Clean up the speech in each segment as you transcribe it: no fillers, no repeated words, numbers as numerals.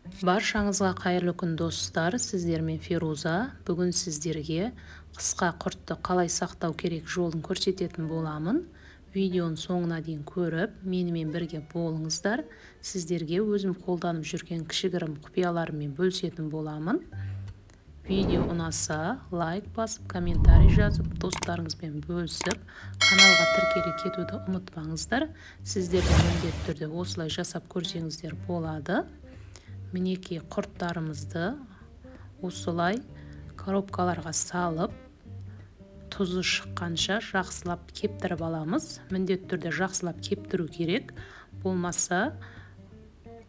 Баршаңызға қайырлы күн достар, сіздермен Феруза. Бүгін сіздерге қысқа құртты қалай сақтау керек жолын көрсететін боламын. Видеоның соңына дейін көріп, менімен бірге болыңыздар. Сіздерге өзім қолданып жүрген кішігірім құпияларыммен бөлісетін боламын. Видео ұнаса, лайк басып, комментарий жазып, достарыңызбен бөлісіп, каналға тіркеле кетуді ұмытпаңыздар. Сіздерге міндетті түрде осылай жасап көрсеңіздер болады. Мінекей құрттарымызды осылай коробкаларға салып, тұзы шыққанша жақсылап кептіріп аламыз. Міндетті түрде жақсылап кептіру керек. Болмаса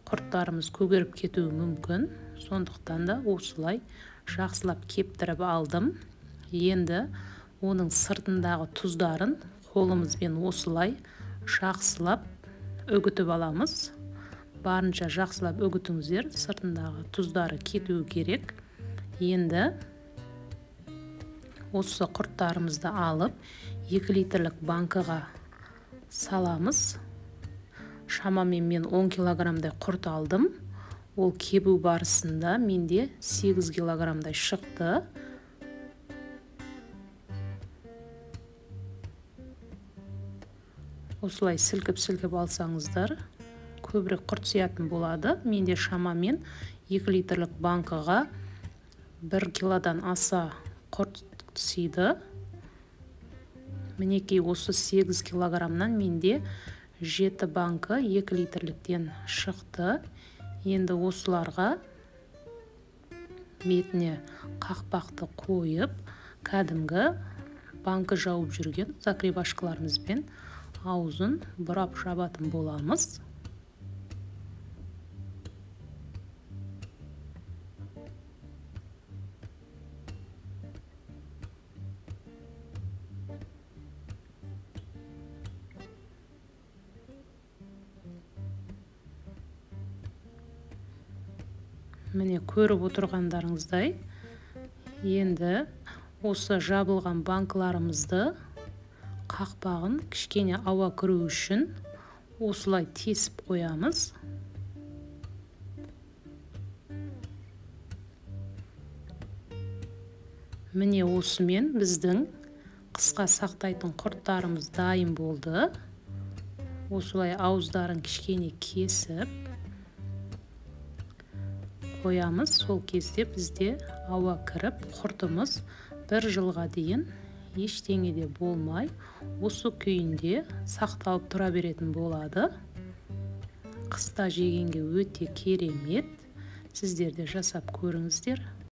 құрттарымыз көгеріп кетуі мүмкін. Сондықтан да осылай жақсылап кептіріп алдым. Енді оның сыртындағы тұздарын қолымызбен осылай жақсылап үгітіп аламыз. Барынша жақсылап үгітіңіздер, сыртындағы тұздары кетуі керек. Енді осы құрттарымызды алып 2 литрлік банкыға саламыз. Шамамен мен 10 килограммдай құрт алдым. Ол кебу барысында менде 8 килограммдай шықты. Осылай сілкіп алсаңыздар, көбірек құрт сиятын болады. Менде шамамен 2 литрлік банкыға 1 килодан аса құрт сыйды. Мінекей осы 8 килограммнан менде 7 банкы 2 литрліктен шықты. Енді осыларға бетіне қақпақты қойып, кәдімгі банкы жауып жүрген закрепашкаларымызбен аузын бұрап жабатын боламыз. Міне көріп отырғандарыңыздай, енді осы жабылған банкыларымызды қақпағын кішкене ауа кіру үшін осылай тесіп қоямыз. Міне осымен біздің қысқа сақтайтын құрттарымыз дайын болды. Осылай ауыздарын кішкене кесіп қоямыз. Сол кезде бізде ауа кіріп, құртымыз 1 жылға дейін ештеңеде болмай, осы күйінде сақталып тұра беретін болады. Қыста жегенге өте керемет. Сіздер де жасап көріңіздер.